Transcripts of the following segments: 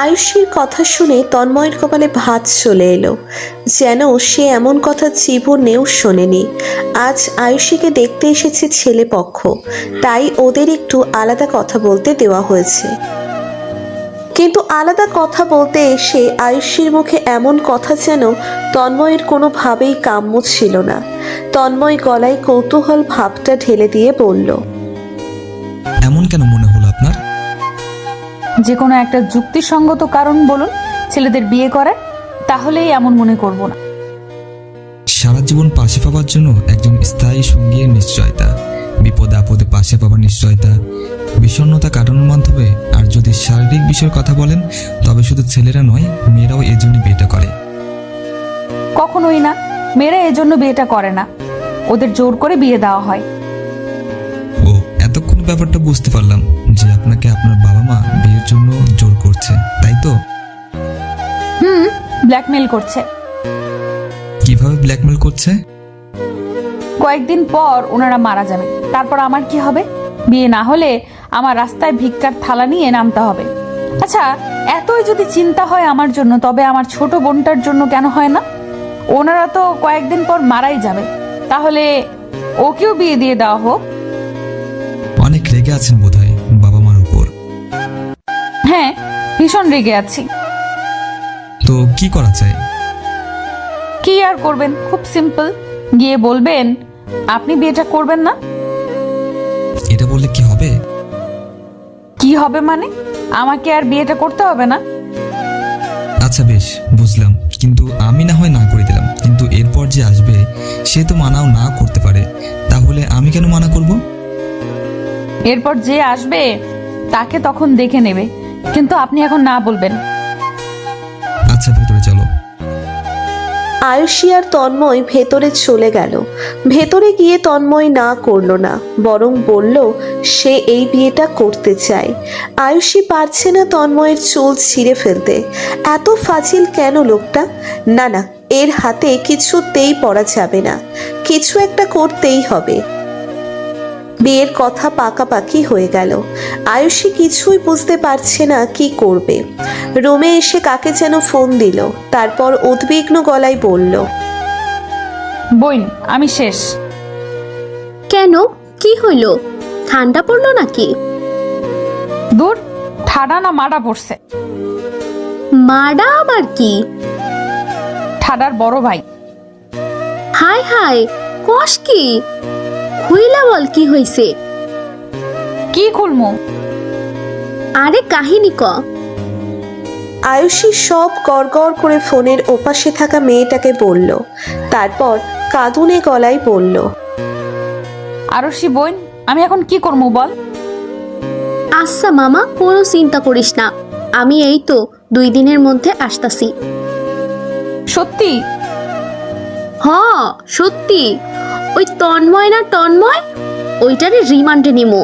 আয়ুষীর কথা শুনে তন্ময়ের কপালে ভাঁজ চলে এলো, যেন সে এমন কথা জীবনেও শোনেনি। আজ আয়ুষীকে দেখতে এসেছে ছেলে পক্ষ, তাই ওদের একটু আলাদা কথা বলতে দেওয়া হয়েছে। কিন্তু আলাদা কথা বলতে এসে আয়ুষীর মুখে এমন কথা যেন তন্ময়ের কোনোভাবেই কাম্য ছিল না। তন্ময় গলায় কৌতূহল ভাবটা ঢেলে দিয়ে বলল, এমন কেন মনে হলো আপনার? যে কোনো একটা যুক্তিসঙ্গত কারণ বলুন ছেলেদের বিয়ে করার, তাহলেই এমন মনে করব না। সারা জীবন পাশে পাবার জন্য একজন স্থায়ী সঙ্গীর নিশ্চয়তা, বিপদে আপদে পাশে পাবার নিশ্চয়তা, বিষণ্ণতা কাটানোর মাধ্যমে। আর যদি শারীরিক বিষয়ের কথা বলেন, তবে শুধু ছেলেরা নয়, মেয়েরাও এর জন্য বিয়েটা করে। কখনোই না, মেয়েরা এজন্য বিয়েটা করে না, ওদের জোর করে বিয়ে দেওয়া হয়। ও, এতক্ষণ ব্যাপারটা বুঝতে পারলাম যে আপনাকে আপনার বাবা মা বিয়ের জন্য জোর করছে, তাই তো? ব্ল্যাকমেল করছে। কিভাবে ব্ল্যাকমেল করছে? কয়েকদিন পর ওনারা মারা যাবে, তারপর আমার কি হবে? বিয়ে না হলে আমার রাস্তায় ভিক্ষার থালা নিয়ে নামতে হবে। আচ্ছা, এতই যদি চিন্তা হয় আমার জন্য, তবে আমার ছোট বোনটার জন্য কেন হয় না? ওনারা তো কয়েকদিন পর মারাই যাবে, তাহলে ওকেও বিয়ে দিয়ে দেওয়া হোক। অনেক রেগে আছেন বোধহয় বাবা মার উপর। হ্যাঁ, ভীষণ রেগে আছি। তো কি করা চাই? কি আর করবেন, খুব সিম্পল, গিয়ে বলবেন আপনি বিয়েটা করবেন না। এটা বললে কি হবে? কি হবে মানে? আমাকে আর বিয়েটা করতে হবে না। আচ্ছা বেশ, বুঝলাম, কিন্তু আমি না হয় না করে দিলাম, কিন্তু এরপর যে আসবে সে তো মানাও না করতে পারে, তাহলে আমি কেন মানা করব? এরপর যে আসবে তাকে তখন দেখে নেবে, কিন্তু আপনি এখন না বলবেন। আচ্ছা, ভেতরে চলো। আয়ুষী আর তন্ময় ভেতরে চলে গেল। ভেতরে গিয়ে তন্ময় না করলো না, বরং বলল সে এই বিয়েটা করতে চায়। আয়ুষী পারছে না তন্ময়ের চুল ছিঁড়ে ফেলতে। এত ফাজিল কেন লোকটা? না না, এর হাতে কিছুতেই পড়া যাবে না, কিছু একটা করতেই হবে। বিয়ের কথা পাকাপাকি হয়ে গেল। আয়ুষী কিছুই বুঝতে পারছে না কি করবে। রুমে এসে কাকে যেন ফোন দিল, তারপর উদ্বিগ্ন গলায় বলল, বইন, আমি শেষ। কেন, কি হইল? ঠান্ডা পড়লো নাকি? দূর, ঠাডা না মাডা পড়ছে। মাডা আবার কি? ঠাডার বড় ভাই। হাই হাই, কষ কি? খুইলা বল কি হইছে? কি খুলমু? আরে কাহিনী ক। আয়ুষী সব গড়গড় করে ফোনের ওপাশে থাকা মেয়েটাকে বলল, তারপর কাঁদুনে গলায় বলল, আরশি বইন, আমি এখন কি করবো বল? আচ্ছা মামা, কোনো চিন্তা করিস না, আমি এই তো 2 দিনের মধ্যে আসতাছি। সত্যি? হ, সত্যি। ওই তন্ময় না তন্ময়, ওইটারে রিমান্ডে নিমো।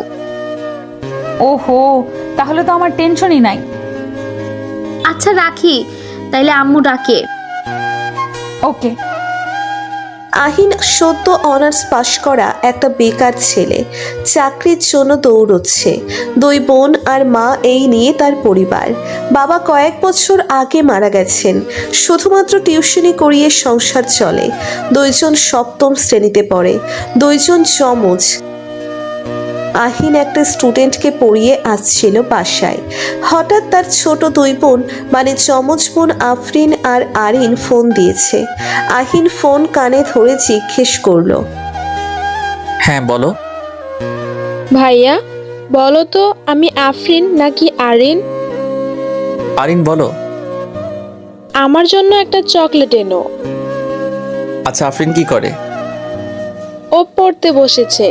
ওহো, তাহলে তো আমার টেনশনই নাই। আচ্ছা রাখি, তাইলে আম্মু ডাকে। ওকে। আহিন সদ্য অনার্স পাশ করা একটা বেকার ছেলে, চাকরির জন্য দৌড়চ্ছে। 2 বোন আর মা, এই নিয়ে তার পরিবার। বাবা কয়েক বছর আগে মারা গেছেন, শুধুমাত্র টিউশনি করিয়ে সংসার চলে। 2 জন সপ্তম শ্রেণীতে পড়ে, 2 জন যমজ। আহিন একটা স্টুডেন্টকে পড়িয়ে আসছিল বাসায়। হঠাৎ তার ছোট 2 বোন মানে যমজ বোন আফরিন আর আরিন ফোন দিয়েছে। আহিন ফোন কানে ধরে জিজ্ঞেস করলো, হ্যাঁ বলো। ভাইয়া বলো তো, আমি আফরিন নাকি আরিন? আরিন বলো। আমার জন্য একটা চকলেট এনো। আচ্ছা, আফরিন কি করে? ও পড়তে বসেছে।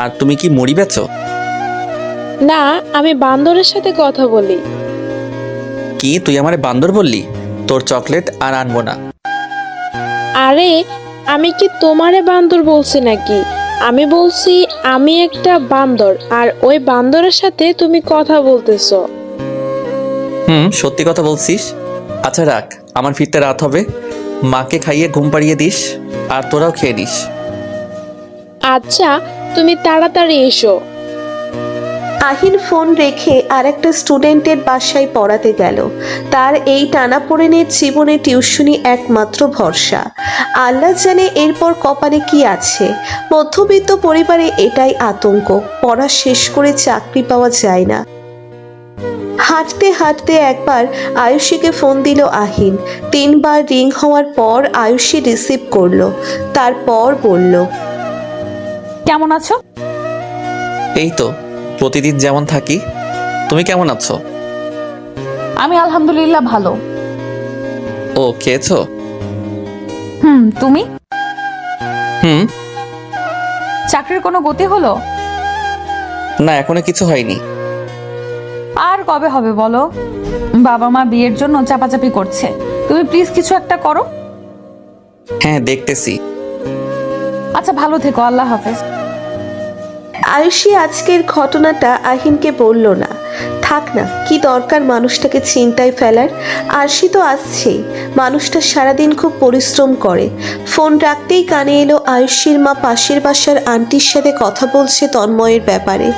আর তুমি কি মুড়ি বেচো? না, আমি বান্দরের সাথে কথা বলি। কি তুই আমারে বান্দর বললি? তোর চকলেট আর আনবো না। আরে আমি কি তোমারে বান্দর বলছি নাকি? আমি বলছি আমি একটা বান্দর, আর ওই বান্দরের সাথে তুমি কথা বলতেছো। সত্যি কথা বলছিস। আচ্ছা রাখ, আমার ফিরতে রাত হবে, মাকে খাইয়ে ঘুম পাড়িয়ে দিস, আর তোরাও খেয়ে নিস। আচ্ছা, তুমি তাড়াতাড়ি এসো। আহিন ফোন রেখে আরেকটা স্টুডেন্টের বাসায় পড়াতে গেল। তার এই টানাপোড়েনের জীবনে টিউশনি একমাত্র ভরসা। আল্লাহ জানে এরপর কপালে কি আছে। মধ্যবিত্ত পরিবারে এটাই আতঙ্ক, পড়া শেষ করে চাকরি পাওয়া যায় না। হাঁটতে হাঁটতে একবার আয়ুষীকে ফোন দিল আহিন। 3 বার রিং হওয়ার পর আয়ুষী রিসিভ করলো, তারপর বলল, কেমন আছো? এই তো প্রতিদিন যেমন থাকি। তুমি কেমন আছো? আমি আলহামদুলিল্লাহ ভালো। ও, খেয়েছো? তুমি? হুম। চাকরির কোনো গতি হলো? না, এখনো কিছু হয়নি। আর কবে হবে বলো? বাবা মা বিয়ের জন্য চাপাচাপি করছে, তুমি প্লিজ কিছু একটা করো। হ্যাঁ, দেখতেছি। আচ্ছা, ভালো থেকো, আল্লাহ হাফেজ। আয়ুষী আজকের ঘটনাটা আহিনকে বলল না। থাক না, কি দরকার মানুষটাকে চিন্তায় ফেলার। আরশি তো আসছেই। মানুষটা সারাদিন খুব পরিশ্রম করে। ফোন রাখতেই কানে এলো আয়ুষীর মা পাশের বাসার আন্টির সাথে কথা বলছে তন্ময়ের ব্যাপারে।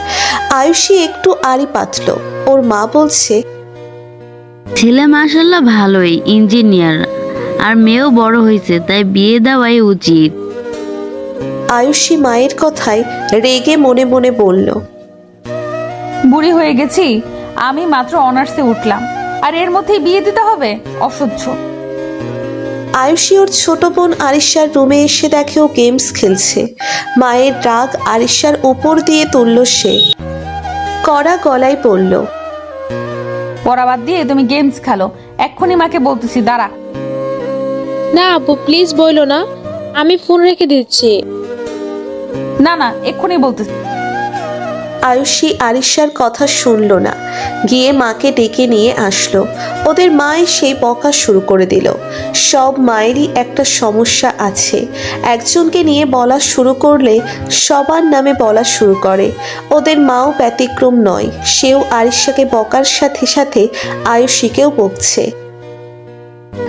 আয়ুষী একটু আড়ি পাতল। ওর মা বলছে, ছেলে মাশাল্লাহ ভালোই ইঞ্জিনিয়ার, আর মেয়েও বড় হয়েছে, তাই বিয়ে দেওয়াই উচিত। আয়ুষী মায়ের কথায় রেগে মনে মনে বলল, বুড়ি হয়ে গেছি, আমি মাত্র অনার্সে উঠলাম, আর এর মধ্যেই বিয়ে দিতে হবে? অসহ্য। আয়ুষী ওর ছোট বোন আরিশার রুমে এসে দেখে ও গেমস খেলছে। মায়ের রাগ আরিশার উপর দিয়ে তুলল সে। কড়া গলায় বলল, পড়া বাদ দিয়ে তুমি গেমস খেলো, এক্ষুনি মাকে বলতেছি, দাঁড়া। না আপু, প্লিজ বইলো না, আমি ফোন রেখে দিচ্ছি। না না, এক্ষুনি বলতেছি। আয়ুষী আরিশার কথা শুনল না, গিয়ে মাকে ডেকে নিয়ে আসলো। ওদের মাই সেই বকা শুরু করে দিল। সব মায়েরই একটা সমস্যা আছে, একজনকে নিয়ে বলা শুরু করলে সবার নামে বলা শুরু করে। ওদের মাও ব্যতিক্রম নয়, সেও আরিশাকে বকার সাথে সাথে আয়ুষীকেও বকছে।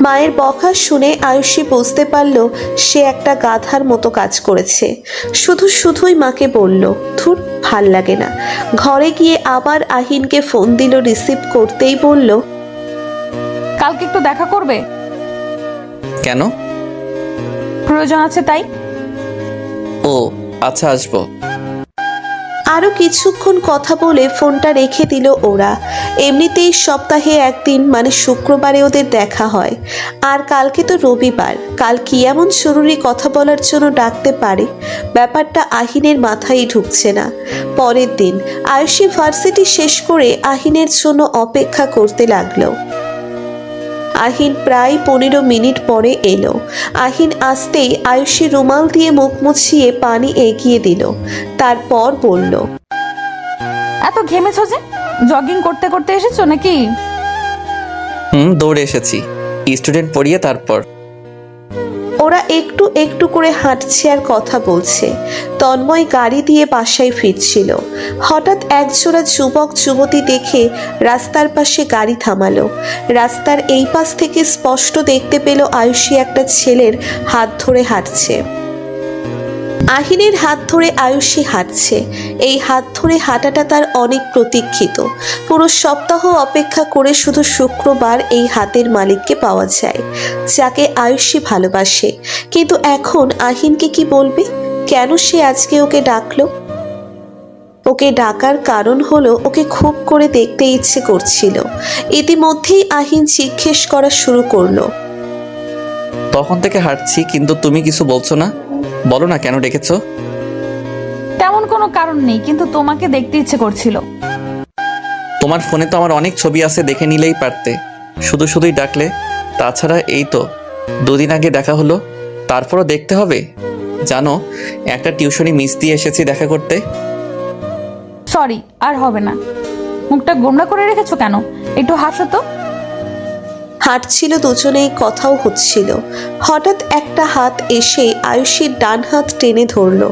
মায়ের বকা শুনে আয়ুষী বুঝতে পারল সে একটা গাধার মতো কাজ করেছে। শুধুই মাকে বলল, ধুর, ভাল লাগে না। ঘরে গিয়ে আবার আহিনকে ফোন দিল। রিসিভ করতেই বলল, কালকে একটু দেখা করবে? কেন? প্রয়োজন আছে তাই। ও আচ্ছা, আসবো। আরো কিছুক্ষণ কথা বলে ফোনটা রেখে দিল ওরা। এমনিতেই সপ্তাহে একদিন মানে শুক্রবারে ওদের দেখা হয়, আর কালকে তো রবিবার। কাল কি এমন জরুরি কথা বলার জন্য ডাকতে পারে? ব্যাপারটা আহিনের মাথায় ঢুকছে না। পরের দিন আয়ুষী ভার্সিটি শেষ করে আহিনের জন্য অপেক্ষা করতে লাগলো। আহিন প্রায় 15 মিনিট পরে এলো। আহিন আসতেই আয়ুষী রুমাল দিয়ে মুখ মুছিয়ে পানি এগিয়ে দিল, তারপর বলল, এত ঘেমেছো যে? জগিং করতে করতে এসেছো নাকি? দৌড়ে এসেছি, স্টুডেন্ট পড়িয়ে তারপর। ওরা একটু একটু করে হাঁটছে আর কথা বলছে। তন্ময় গাড়ি দিয়ে বাসায় ফিরছিল। হঠাৎ একজোড়া যুবক যুবতী দেখে রাস্তার পাশে গাড়ি থামালো। রাস্তার এই পাশ থেকে স্পষ্ট দেখতে পেল আয়ুষী একটা ছেলের হাত ধরে হাঁটছে। আহিনের হাত ধরে আয়ুষী হাঁটছে। এই হাত ধরে হাঁটাটা তার অনেক প্রতীক্ষিত। পুরো সপ্তাহ অপেক্ষা করে শুধু শুক্রবার এই হাতের মালিককে পাওয়া যায়, যাকে আয়ুষী ভালোবাসে। কিন্তু এখন আহিনকে কি বলবে? কেন সে আজকে ওকে ডাকলো? ওকে ডাকার কারণ হলো ওকে খুব করে দেখতে ইচ্ছে করছিল। ইতিমধ্যেই আহিন জিজ্ঞেস করা শুরু করলো, তখন থেকে হাঁটছি, কিন্তু তুমি কিছু বলছো না। বলো না কেন ডেকেছো? তেমন কোনো কারণ নেই, কিন্তু তোমাকে দেখতে ইচ্ছে করছিল। তোমার ফোনে তো আমার অনেক ছবি আছে, দেখে নিলেই পারতে। শুধুই ডাকলে। তাছাড়া এই তো 2 দিন আগে দেখা হলো, তারপরও দেখতে হবে? জানো, একটা টিউশনি মিস দিয়ে এসেছি দেখা করতে। সরি, আর হবে না। মুখটা গোমড়া করে রেখেছো কেন? একটু হাসো তো। হাঁটছিল দুজনেই, কথাও হচ্ছিল। হঠাৎ একটা হাত এসে আয়ুষীর ডান হাত টেনে ধরলো।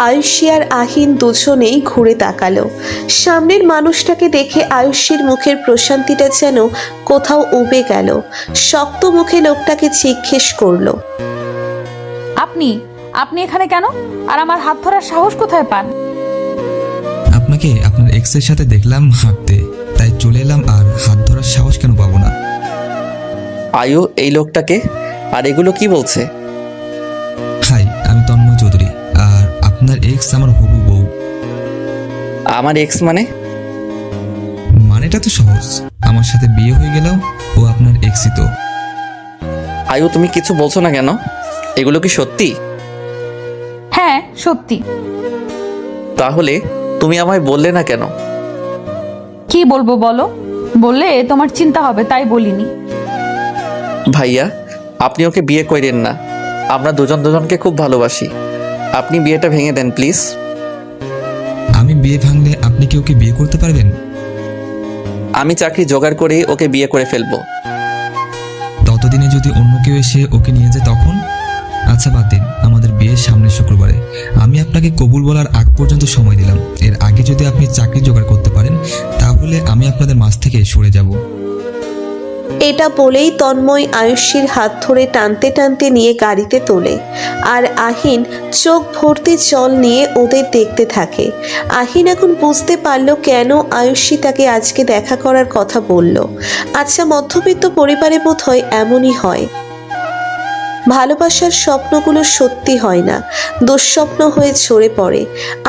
আয়ুষী আর আহিন দুজনেই ঘুরে তাকালো। সামনের মানুষটাকে দেখে আয়ুষীর মুখের প্রশান্তিটা যেন কোথাও উবে গেল। শক্ত মুখে লোকটাকে জিজ্ঞেস করলো, আপনি আপনি এখানে কেন? আর আমার হাত ধরার সাহস কোথায় পান? আপনাকে আপনার এক্সের সাথে দেখলাম হাঁটতে, তাই চলে এলাম। আর হাত ধরার সাহস কেন পাবো না? আয়ু, এই লোকটাকে আর এগুলো কি বলছে? হাই, আমি তন্ময় চৌধুরী, আর আপনার এক্স আমার হবু বউ। আমার এক্স মানে? মানেটা তো সহজ, আমার সাথে বিয়ে হয়ে গেলেও ও আপনার এক্সই তো। আয়ু, তুমি কিছু বলছো না কেন? এগুলো কি সত্যি? হ্যাঁ সত্যি। তাহলে তুমি আমায় বললে না কেন? কি বলবো বলো? বললে তোমার চিন্তা হবে তাই বলিনি। ভাইয়া, আপনি ওকে বিয়ে করেন না। আমরা দুজন দুজনকে খুব ভালোবাসি। আপনি বিয়েটা ভেঙে দেন প্লিজ। আমি বিয়ে ভাঙলে আপনি কি ওকে বিয়ে করতে পারবেন? আমি চাকরি জোগাড় করে ওকে বিয়ে করে ফেলবো। ততদিনে যদি অন্য কেউ এসে ওকে নিয়ে যায় তখন? আচ্ছা বাদ দিন, আমাদের বিয়ের সামনের শুক্রবারে। আমি আপনাকে কবুল বলার আগ পর্যন্ত সময় দিলাম। এর আগে যদি আপনি চাকরি জোগাড় করতে পারেন তাহলে আমি আপনাদের মাঝ থেকে সরে যাব। এটা বলেই তন্ময় আয়ুষীর হাত ধরে টানতে টানতে নিয়ে গাড়িতে তোলে। আর আহিন চোখ ভর্তি জল নিয়ে ওদের দেখতে থাকে। আহিন এখন বুঝতে পারল কেন আয়ুষী তাকে আজকে দেখা করার কথা বলল। আচ্ছা, মধ্যবিত্ত পরিবারে বোধহয় এমনই হয়। ভালোবাসার স্বপ্নগুলো সত্যি হয় না, দুঃস্বপ্ন হয়ে ঝরে পড়ে।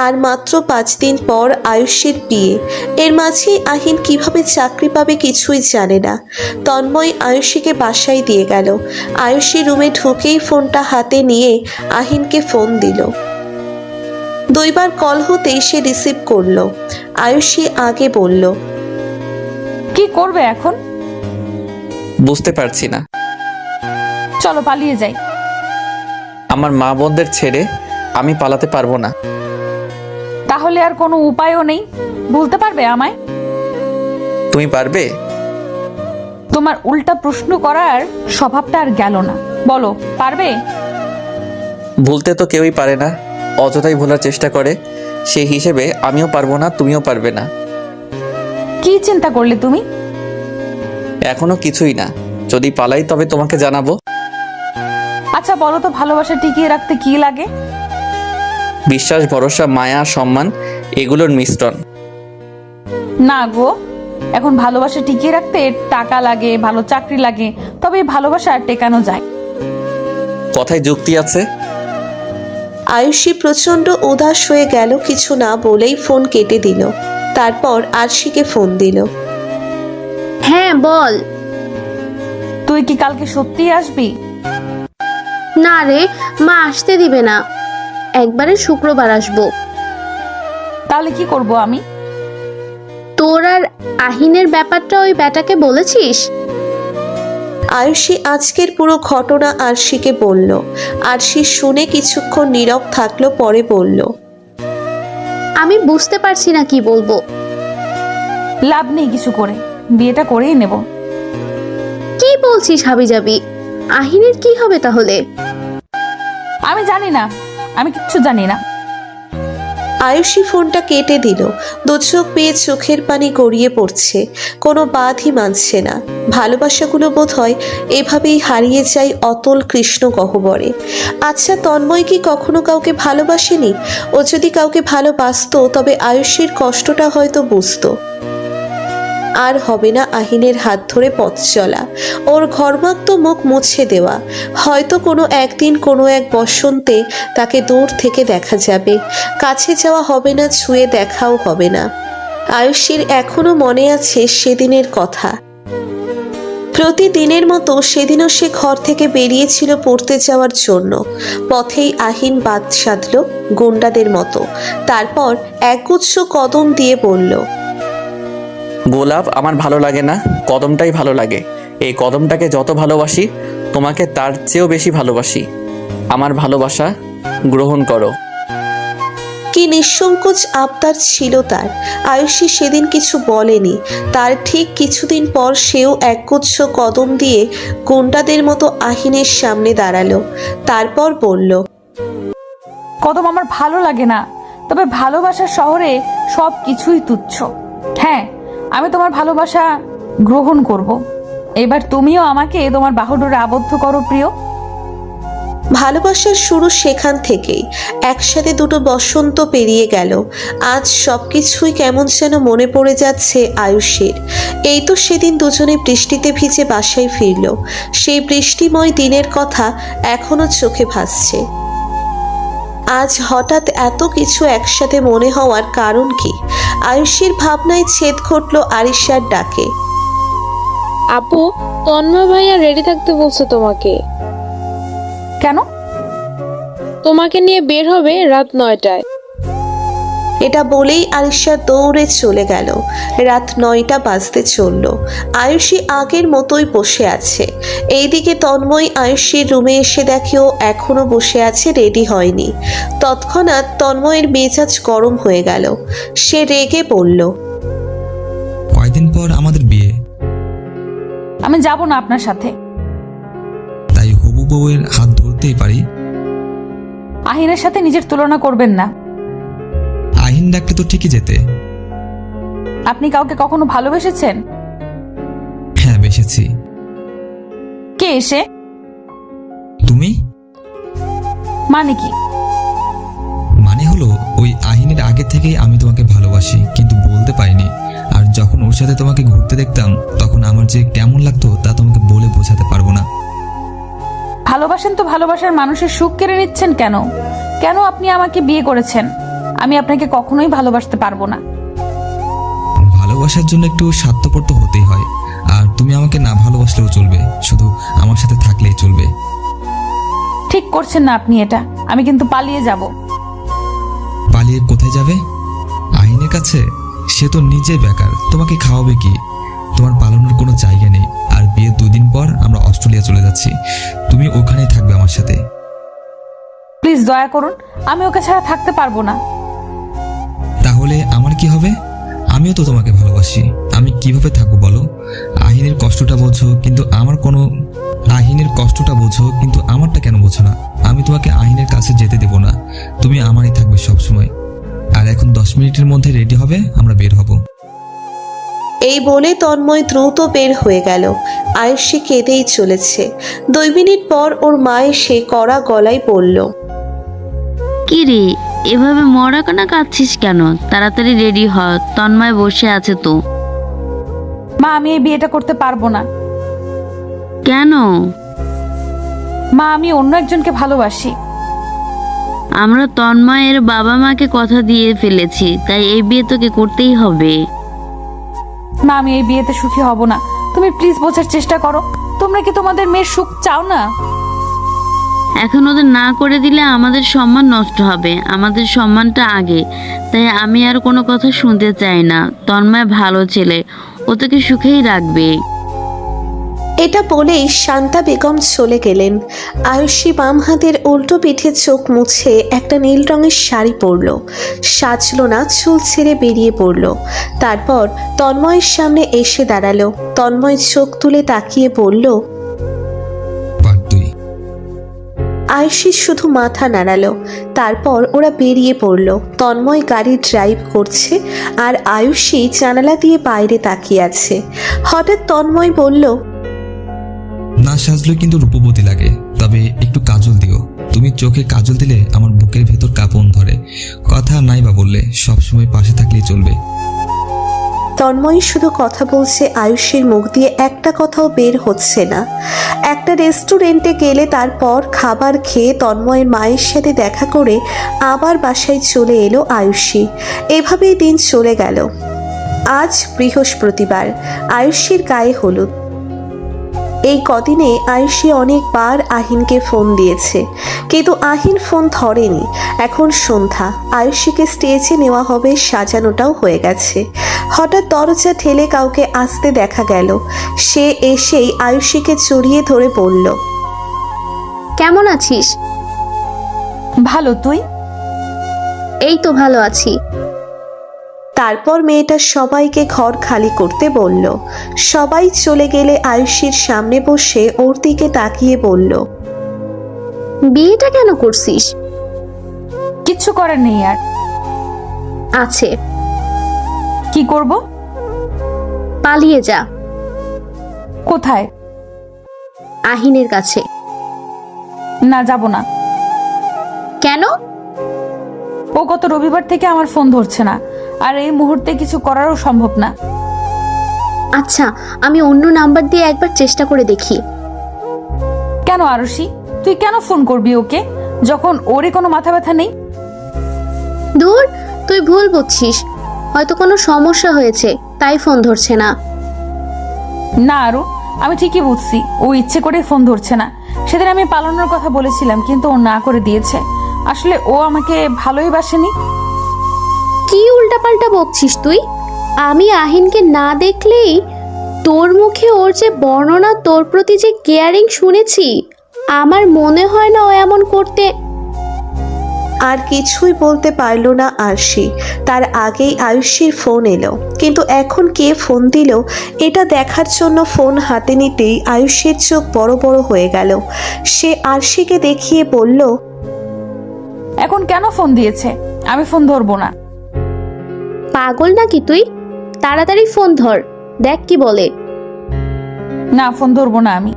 আর মাত্র 5 দিন পর আয়ুষীর বিয়ে। এর মাঝে আহিন কিভাবে চাকরি পাবে কিছুই জানে না। তন্ময় আয়ুষীকে বাসায় দিয়ে গেল। আয়ুষী রুমে ঢুকেই ফোনটা হাতে নিয়ে আহিনকে ফোন দিল। 2 বার কল হতেই সে রিসিভ করলো। আয়ুষী আগে বলল, কি করবে এখন? বুঝতে পারছি না। চলো পালিয়ে যাই। আমার মা বোনদের ছেড়ে আমি পালাতে পারবো না। তাহলে আর কোনো উপায়ও নেই। বলতে পারবে আমায়? তুমি পারবে? তোমার উল্টা প্রশ্ন করার স্বভাবটা আর গেল না। বলো, পারবে? ভুলতে তো কেউই পারে না, অযথাই ভোলার চেষ্টা করে। সেই হিসেবে আমিও পারবো না, তুমিও পারবে না। কি চিন্তা করলে তুমি? এখনো কিছুই না। যদি পালাই তবে তোমাকে জানাবো। আচ্ছা বলো তো, ভালোবাসা টিকিয়ে রাখতে কি লাগে? বিশ্বাস, ভরসা, মায়া, সম্মান, এগুলোর মিশ্রণ। না গো, এখন ভালোবাসা টিকিয়ে রাখতে টাকা লাগে, ভালো চাকরি লাগে, তবে এই ভালোবাসা টেকানো যায়। কথায় যুক্তি আছে। আয়ুষী প্রচণ্ড উদাস হয়ে গেল। কিছু না বলেই ফোন কেটে দিল। তারপর আরশিকে ফোন দিল। হ্যাঁ বল। তুই কি কালকে সত্যিই আসবি? না রে, মা আসতে দিবে না। একবারে শুক্রবার আসবো। তাহলে কি করব আমি? তোর আর আহিনের ব্যাপারটা ওই ব্যাটাকে বলেছিস? আয়ুষী আজকের পুরো ঘটনা আরশিকে বলল। আরশি শুনে কিছুক্ষণ নীরব থাকলো, পরে বলল, আমি বুঝতে পারছি না কি বলবো। লাভ নেই কিছু করে, বিয়েটা করেই নেব। কি বলছিস হাবিজাবি? আহিনের কি হবে তাহলে? আমি জানি না, আমি কিচ্ছু জানি না। আয়ুষী ফোনটা কেটে দিল। দু চোখ পেয়ে চোখের পানি গড়িয়ে পড়ছে। কোনো বাঁধই মানছে না। ভালোবাসাগুলো বোধহয় এভাবেই হারিয়ে যায় অতল কৃষ্ণ গহ্বরে। আচ্ছা, তন্ময় কি কখনো কাউকে ভালোবাসেনি? ও যদি কাউকে ভালোবাসতো তবে আয়ুষীর কষ্টটা হয়তো বুঝতো। আর হবে না আহিনের হাত ধরে পথ চলা, ওর ঘর্মাক্ত মুখ মুছে দেওয়া। হয়তো কোনো একদিন কোনো এক বসন্তে তাকে দূর থেকে দেখা যাবে। কাছে যাওয়া হবে না, ছুঁয়ে দেখাও হবে না। আয়ুষীর এখনো মনে আছে সেদিনের কথা। প্রতিদিনের মতো সেদিনও সে ঘর থেকে বেরিয়েছিল পড়তে যাওয়ার জন্য। পথেই আহিন বাদ সাধল গুন্ডাদের মতো। তারপর একগুচ্ছ কদম দিয়ে বলল, গোলাপ আমার ভালো লাগে না, কদমটাই ভালো লাগে। এই কদমটাকে যত ভালোবাসি তোমাকে তার চেয়েও বেশি ভালোবাসি। আমার ভালোবাসা গ্রহণ করো। কি নিঃসংকোচ আবদার ছিল তার। আয়ুষী সেদিন কিছু বলেনি। তার ঠিক কিছুদিন পর সেও একগুচ্ছ কদম দিয়ে গুন্ডাদের মতো আহিনের সামনে দাঁড়ালো। তারপর বলল, কদম আমার ভালো লাগে না, তবে ভালোবাসার শহরে সব কিছুই তুচ্ছ। হ্যাঁ, আমি তোমার ভালোবাসা গ্রহণ করব। এবার তুমিও আমাকে তোমার বাহুডোরে আবদ্ধ করো প্রিয়। ভালোবাসার শুরু সেখান থেকেই। একসাথে দুটো বসন্ত পেরিয়ে গেল। আজ সবকিছুই কেমন যেন মনে পড়ে যাচ্ছে আয়ুষের। এই তো সেদিন দুজনে বৃষ্টিতে ভিজে বাসায় ফিরল। সেই বৃষ্টিময় দিনের কথা এখনো চোখে ভাসছে। আজ হঠাৎ এত কিছু একসাথে মনে হওয়ার কারণ কি? আয়ুষের ভাবনায় ছেদ ঘটল আরিশার ডাকে। আপু, তন্ময় ভাইয়া রেডি থাকতে বলছে তোমাকে। কেন? তোমাকে নিয়ে বের হবে রাত 9টায়। এটা বলেই আরিশা দৌড়ে চলে গেল। রাত 9টা বাজতে চলল। আয়ুষী আগের মতোই বসে আছে। এইদিকে তন্ময় আয়ুষীর রুমে এসে দেখে ও এখনো বসে আছে, রেডি হয়নি। তৎক্ষণাৎ তন্ময়ের মেজাজ গরম হয়ে গেল। সে রেগে বলল, কয়দিন পর আমাদের বিয়ে, আমি যাব না আপনার সাথে। তাই হবু বউয়ের হাত ধরতেই পারি। আহিনের সাথে নিজের তুলনা করবেন না। আহিন ডাকলে তো ঠিকই যেতে। আপনি কাউকে কখনো ভালোবেসেছেন? হ্যাঁ, বেসেছি। কে এসে? তুমি? মানে কি? মানে হলো ওই আহিনের আগে থেকেই আমি তোমাকে ভালোবাসি, কিন্তু বলতে পারিনি। আর যখন ওর সাথে তোমাকে ঘুরতে দেখতাম তখন আমার যে কেমন লাগতো তা তোমাকে বলে বোঝাতে পারবো না। ভালোবাসেন তো ভালোবাসার মানুষের সুখ কেড়ে নিচ্ছেন কেন? কেন আপনি আমাকে বিয়ে করেছেন? আমি আপনাকে কখনোই ভালোবাসতে পারবো না। ভালোবাসার জন্য একটু স্বার্থপর তো হতেই হয়। আর তুমি আমাকে না ভালোবাসলেও চলবে, শুধু আমার সাথে থাকলেই চলবে। ঠিক করছেন না আপনি এটা। আমি কিন্তু পালিয়ে যাব। পালিয়ে কোথায় যাবে? আহিনের কাছে? সে তো নিজে বেকার, তোমাকে খাওয়াবে কি? তোমার পালানোর কোনো জায়গা নেই। আর বিয়ের 2 দিন পর আমরা অস্ট্রেলিয়া চলে যাচ্ছি, তুমি ওখানেই থাকবে আমার সাথে। প্লিজ দয়া করুন, আমি ওকে ছাড়া থাকতে পারবো না। তাহলে আমার কি হবে? আমিও তো তোমাকে ভালোবাসি, আমি কিভাবে থাকবো বলো? আহিনের কষ্টটা বোঝো, কিন্তু আমারটা কেন বোঝো না? আমি তোমাকে আহিনের কাছে যেতে দেবো না, তুমি আমারই থাকবে সব সময়। আর এখন 10 মিনিটের মধ্যে রেডি হবে, আমরা বের হব। এই বলে তন্ময় দ্রুত বের হয়ে গেল। আয়ুষী কেঁদেই চলেছে। 2 মিনিট পর ওর মা এসে কড়া গলায় বলল, কি রে, এভাবে মরা কানা কাঁদছিস কেন? তাড়াতাড়ি রেডি হ, তন্ময় বসে আছে তো। মা, আমি এই বিয়েটা করতে পারবো না। কেন? মা, আমি অন্য একজনকে ভালোবাসি। আমরা তন্ময়ের বাবা মাকে কথা দিয়ে ফেলেছি, তাই এই বিয়ে তোকে করতেই হবে। মা, আমি এই বিয়েতে সুখী হব না। তুমি প্লিজ বোঝার চেষ্টা করো। তোমরা কি তোমাদের মেয়ের সুখ চাও না? এখন ওদের না করে দিলে আমাদের সম্মান নষ্ট হবে। আমাদের সম্মানটা আগে, তাই আমি আর কোনো কথা শুনতে চাই না। তন্ময় ভালো ছেলে, ও তোকে সুখেই রাখবে। এটা বলেই শান্তা বেগম চলে গেলেন। আয়ুষী বাম হাতের উল্টো পিঠে চোখ মুছে একটা নীল রঙের শাড়ি পরল। সাজলো না, চুল ছেড়ে বেরিয়ে পড়ল। তারপর তন্ময়ের সামনে এসে দাঁড়ালো। তন্ময় চোখ তুলে তাকিয়ে বলল, পার্ট 2। আয়ুষী শুধু মাথা নাড়ালো। তারপর ওরা বেরিয়ে পড়ল। তন্ময় গাড়ি ড্রাইভ করছে আর আয়ুষী জানালা দিয়ে বাইরে তাকিয়ে আছে। হঠাৎ তন্ময় বলল, না সাজলে কিন্তু রূপবতী লাগে, তবে একটু কাজল দিও। তুমি চোখে কাজল দিলে আমার বুকের ভেতর কাঁপন ধরে। কথা নাই বা বললে, সবসময় পাশে থাকলেই চলবে। তন্ময় শুধু কথা বলছে, আয়ুষীর মুখ দিয়ে একটা কথাও বের হচ্ছে না। একটা রেস্টুরেন্টে গেলে তারপর খাবার খেয়ে তন্ময়ের মায়ের সাথে দেখা করে আবার বাসায় চলে এলো আয়ুষী। এভাবেই দিন চলে গেল। আজ বৃহস্পতিবার, আয়ুষীর গায়ে হলুদ। এই কদিনে আয়ুষী অনেকবার আহিনকে ফোন দিয়েছে, কিন্তু আহিন ফোন ধরেনি। এখন সন্ধ্যা, আয়ুষীকে স্টেজে নেওয়া হবে, সাজানোটাও হয়ে গেছে। হঠাৎ দরজা ঠেলে কাউকে আসতে দেখা গেল। সে এসেই আয়ুষীকে জড়িয়ে ধরে বলল, কেমন আছিস? ভালো, তুই? এই তো ভালো আছি। তারপর মেয়েটা সবাইকে ঘর খালি করতে বলল। সবাই চলে গেলে আয়ুষীর সামনে বসে ওর দিকে তাকিয়ে বলল, বিয়েটা কেন করছিস? কিচ্ছু করার নেই আর। আছে। কি করব? পালিয়ে যা। কোথায়? আহিনের কাছে। না, যাব না। কেন? ও গত রবিবার থেকে আমার ফোন ধরছে না, আর এই মুহূর্তে কিছু করারও সম্ভব না। আচ্ছা, আমি অন্য নাম্বার দিয়ে একবার চেষ্টা করে দেখি। কেন আরুষি, তুই কেন ফোন করবি ওকে যখন ওরই কোনো মাথা ব্যথা নেই? দূর, তুই ভুল বুঝছিস। হয়তো কোনো সমস্যা হয়েছে, তাই ফোন ধরছে না। না আরু, আমি ঠিকই বুঝছি ও ইচ্ছে করে ফোন ধরছে না। সেদিন আমি পালানোর কথা বলেছিলাম, কিন্তু ও না করে দিয়েছে। আসলে ও আমাকে ভালোই বাসেনি। কি উল্টাপাল্টা বকছিস তুই? আমি আহিনকে না দেখলেই তোর মুখে ওর যে বর্ণনা, তোর প্রতি যে কেয়ারিং শুনেছি, আমার মনে হয় না ও এমন করতে। আর কিছুই বলতে পারল না আরশি। তার আগেই আয়ুষীর ফোন এলো, কিন্তু এখন কে ফোন দিল এটা দেখার জন্য ফোন হাতে নিতেই আয়ুষের চোখ বড় বড় হয়ে গেল। সে আরশিকে দেখিয়ে বলল, এখন কেন ফোন দিয়েছে? আমি ফোন ধরবো না। পাগল নাকি তুই? তাড়াতাড়ি ফোন ধর, দেখ কি বলে। না, ফোন ধরবো না আমি।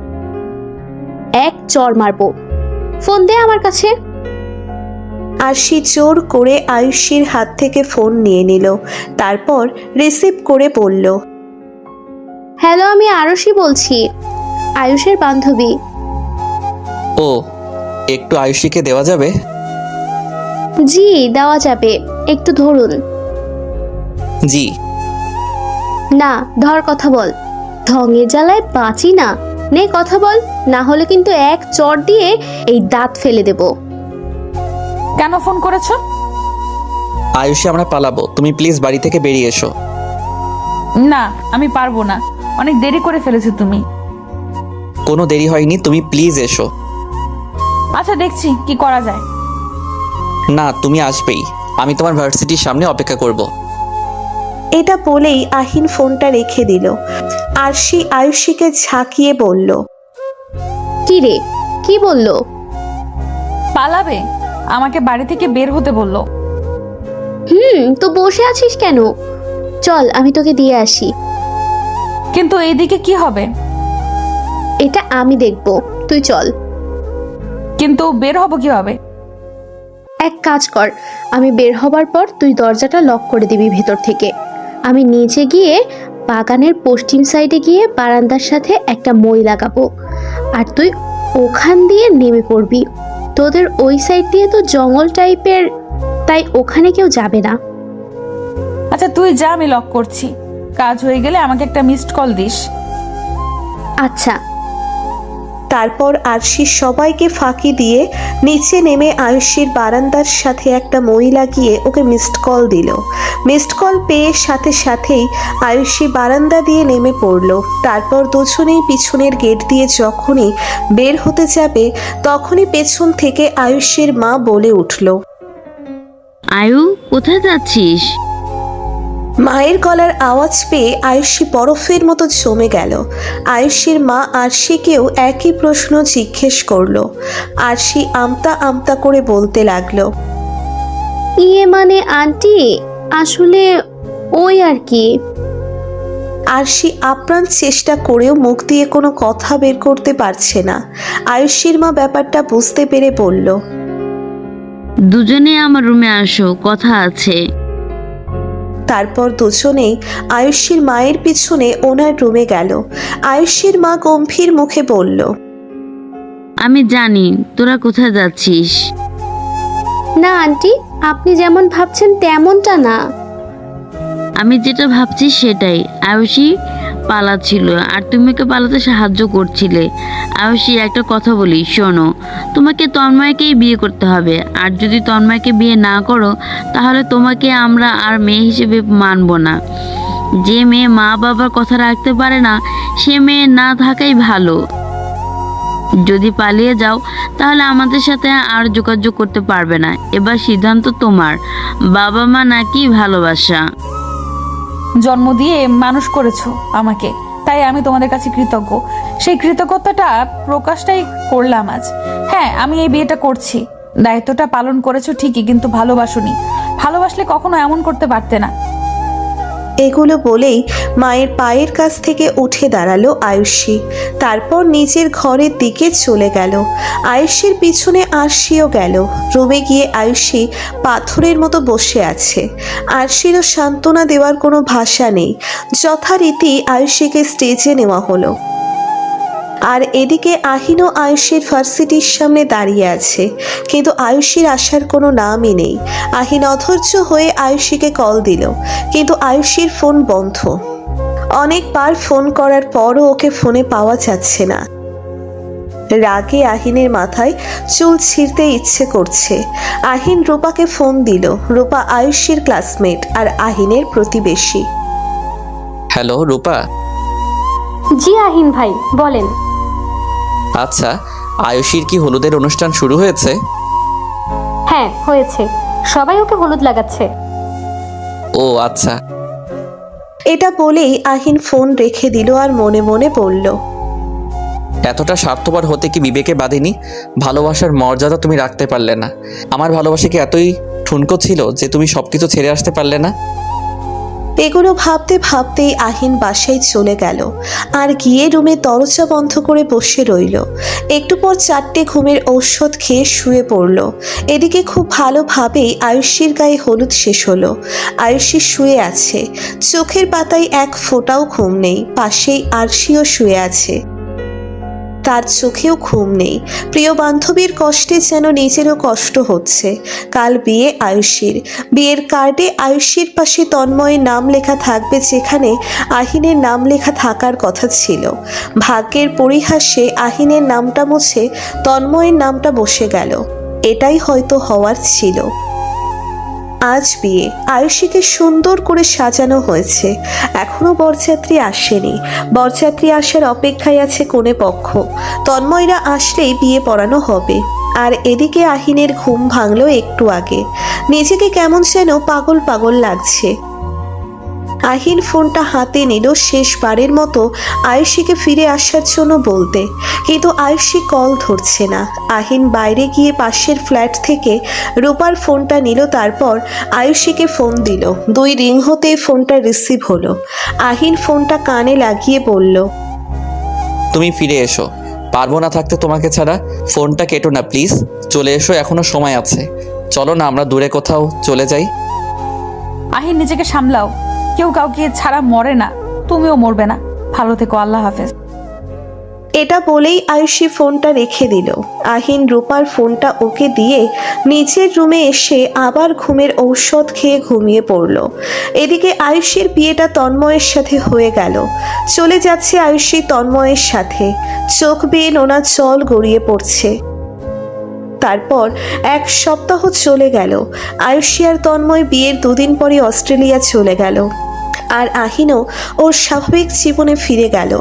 এক চড় মারবো। ফোন দে আমার কাছে। আরশি জোর করে আয়ুষীর হাত থেকে ফোন নিয়ে নিল, তারপর রিসিভ করে বলল, হ্যালো, আমি আরশি বলছি, আয়ুষের বান্ধবী। ও, একটু আয়ুষীকে দেওয়া যাবে? জি, দেওয়া যাবে, একটু ধরুন। জি। না, ধর, কথা বল। ঢঙের জ্বালায় বাঁচি না। নে কথা বল, না হলে কিন্তু এক চড় দিয়ে এই দাঁত ফেলে দেব। কেন ফোন করেছো? আয়ুষী, আমরা পালাবো, তুমি প্লিজ বাড়ি থেকে বেরিয়ে এসো। না, আমি পারবো না, অনেক দেরি করে ফেলেছো তুমি। কোনো দেরি হয়নি, তুমি প্লিজ এসো। আচ্ছা, দেখছি কি করা যায়। না, তুমি আসবেই, আমি তোমার ভার্সিটির সামনে অপেক্ষা করব। এটা বলেই আহিন ফোনটা রেখে দিল। আরশি আয়ুষীকে ঝাঁকিয়ে বলল, কি রে, কি বললো? পালাবে? আমাকে বাড়ি থেকে বের হতে বললো। তো বসে আছিস কেন? চল, আমি তোকে দিয়ে আসি। কিন্তু এইদিকে কি হবে? এটা আমি দেখব, তুই চল। কিন্তু বের হবো কিভাবে? এক কাজ কর, আমি বের হবার পর তুই দরজাটা লক করে দিবি ভেতর থেকে। আমি নিচে গিয়ে বাগানের পশ্চিম সাইডে গিয়ে বারান্দার সাথে একটা মই লাগাবো, আর তুই ওখান দিয়ে নেমে পড়বি। তোদের ওই সাইড দিয়ে তো জঙ্গল টাইপের, তাই ওখানে কেউ যাবে না। আচ্ছা তুই যা, আমি লক করছি। কাজ হয়ে গেলে আমাকে একটা মিসড কল দিস। আচ্ছা। তারপর আরশি সবাইকে ফাঁকি দিয়ে নিচে নেমে আয়ুষীর বারান্দার সাথে একটা মই লাগিয়ে ওকে মিসড কল দিল। মিসড কল পেয়ে সাথে সাথেই আয়ুষী বারান্দা দিয়ে নেমে পড়ল। তারপর দুজনেই পিছনের গেট দিয়ে যখনই বের হতে যাবে তখনই পেছন থেকে আয়ুষীর মা বলে উঠল, আয়ু, কোথায় যাচ্ছিস? মায়ের গলার আওয়াজ পেয়ে আয়ুষী বরফের মতো জমে গেল। আয়ুষীর মা আরশিকেও একই প্রশ্ন জিজ্ঞেস করলো। আরশি আমতা আমতা করে বলতে লাগলো, ইয়ে মানে আন্টি, আসলে ওই আর কি। আরশি আপ্রাণ চেষ্টা করেও মুখ দিয়ে কোনো কথা বের করতে পারছে না। আয়ুষীর মা ব্যাপারটা বুঝতে পেরে বলল, দুজনে আমার রুমে আসো, কথা আছে। তারপর দুজনেই আয়ুষীর মায়ের পিছনে ওনার রুমে গেল। আয়ুষীর মা গম্ভীর মুখে বলল, আমি জানি তোরা কোথায় যাচ্ছিস। না আন্টি, আপনি যেমন ভাবছেন তেমনটা না। আমি যেটা ভাবছি সেটাই। আয়ুষী পালাচ্ছিল আর তুমি ওকে পালাতে সাহায্য করছিলে। আয়ুষী, একটা কথা বলি শোনো, তোমাকে তন্ময়কেই বিয়ে করতে হবে। আর যদি তন্ময়কে বিয়ে না করো তাহলে তোমাকে আমরা আর মেয়ে হিসেবে মানব না। যে মেয়ে মা বাবার কথা রাখতে পারে না সে মেয়ে না থাকাই ভালো। যদি পালিয়ে যাও তাহলে আমাদের সাথে আর যোগাযোগ করতে পারবে না। এবার সিদ্ধান্ত তোমার। বাবা মা নাকি ভালোবাসা? জন্ম দিয়ে মানুষ করেছো আমাকে, তাই আমি তোমাদের কাছে কৃতজ্ঞ। সেই কৃতজ্ঞতাটা প্রকাশটাই করলাম আজ। হ্যাঁ, আমি এই বিয়েটা করছি। দায়িত্বটা পালন করেছো ঠিকই, কিন্তু ভালোবাসোনি। ভালোবাসলে কখনো এমন করতে পারতে না। এগুলো বলেই মায়ের পায়ের কাছ থেকে উঠে দাঁড়ালো আয়ুষী। তারপর নিজের ঘরের দিকে চলে গেল। আয়ুষীর পিছনে আরশিও গেল। রুমে গিয়ে আয়ুষী পাথরের মতো বসে আছে। আরশিরও সান্ত্বনা দেওয়ার কোনো ভাষা নেই। যথারীতি আয়ুষীকে স্টেজে নেওয়া হলো। আর এদিকে আহিনও আয়ুষীর ভার্সিটির সামনে দাঁড়িয়ে আছে, কিন্তু আয়ুষীর আসার কোনো নামই নেই। আহিন অধৈর্য হয়ে আয়ুষীকে কল দিল, কিন্তু আয়ুষীর ফোন বন্ধ। অনেকবার ফোন করার পরও ওকে ফোনে পাওয়া যাচ্ছে না। রাগে আহিনের মাথায় চুল ছিঁড়তে ইচ্ছে করছে। আহিন রূপাকে ফোন দিল। রূপা আয়ুষীর ক্লাসমেট আর আহিনের প্রতিবেশী। হ্যালো রূপা। জি আহিন ভাই বলেন। আচ্ছা, আয়ুষীর কি হলুদের অনুষ্ঠান শুরু হয়েছে? হ্যাঁ হয়েছে, সবাই ওকে হলুদ লাগাচ্ছে। ও আচ্ছা। এটা বলেই আহিন ফোন রেখে দিল আর মনে মনে বলল, এতটা স্বার্থপর হতে কি বিবেকে বাঁধেনি? ভালোবাসার মর্যাদা তুমি রাখতে পারলে না। আমার ভালোবাসা কি এতই ঠুনকো ছিল যে তুমি সবকিছু ছেড়ে আসতে পারলে না? এগুলো ভাবতে ভাবতেই আহিন বাসায় চলে গেল আর গিয়ে রুমে দরজা বন্ধ করে বসে রইল। একটু পর 4টে ঘুমের ঔষধ খেয়ে শুয়ে পড়ল। এদিকে খুব ভালোভাবেই আয়ুষীর গায়ে হলুদ শেষ হলো। আয়ুষী শুয়ে আছে, চোখের পাতায় এক ফোঁটাও ঘুম নেই। পাশেই আরশিও শুয়ে আছে, তার চোখেও ঘুম নেই। প্রিয় বান্ধবীর কষ্টে যেন নিজেরও কষ্ট হচ্ছে। কাল বিয়ে আয়ুষীর। বিয়ের কার্ডে আয়ুষীর পাশে তন্ময়ের নাম লেখা থাকবে, যেখানে আহিনের নাম লেখা থাকার কথা ছিল। ভাগ্যের পরিহাসে আহিনের নামটা মুছে তন্ময়ের নামটা বসে গেল। এটাই হয়তো হওয়ার ছিল। আজ বিয়ে। আয়ুষীকে সুন্দর করে সাজানো হয়েছে। এখনো বরযাত্রী আসেনি। বরযাত্রী আসার অপেক্ষায় আছে কনে পক্ষ। তন্ময়রা আসলেই বিয়ে পড়ানো হবে। আর এদিকে আহিনের ঘুম ভাঙলো একটু আগে। নিজেকে কেমন যেন পাগল পাগল লাগছে। আহিন ফোনটা হাতে নিল শেষবারের মতো আয়ুষীকে ফিরে আসার জন্য বলতে, কিন্তু আয়ুষী কল ধরছে না। আহিন বাইরে গিয়ে পাশের ফ্ল্যাট থেকে রূপার ফোনটা নিল, তারপর আয়ুষীকে ফোন দিল। 2 রিং হতে ফোনটা রিসিভ হলো। আহিন ফোনটা কানে লাগিয়ে বলল, তুমি ফিরে এসো। পারবো না থাকতে তোমাকে ছাড়া। ফোনটা কেটো না প্লিজ। চলে এসো, এখনো সময় আছে। চলো না আমরা দূরে কোথাও চলে যাই। আহিন নিজেকে সামলাও, কেউ কাউকে ছাড়া মরে না, তুমিও মরবে না। ভালো থেকো, আল্লাহ হাফেজ। এটা বলেই আয়ুষী ফোনটা রেখে দিল। আহিন রূপার ফোনটা ওকে দিয়ে নিচের রুমে এসে আবার ঘুমের ঔষধ খেয়ে ঘুমিয়ে পড়ল। এদিকে আয়ুষীর বিয়েটা তন্ময়ের সাথে হয়ে গেল। চলে যাচ্ছে আয়ুষী তন্ময়ের সাথে। চোখ বেয়ে নোনা জল গড়িয়ে পড়ছে। তারপর 1 সপ্তাহ চলে গেল। আয়ুষী আর তন্ময় বিয়ের 2 দিন পরে অস্ট্রেলিয়া চলে গেল। আর আহিনও ওর স্বাভাবিক জীবনে ফিরে গেল।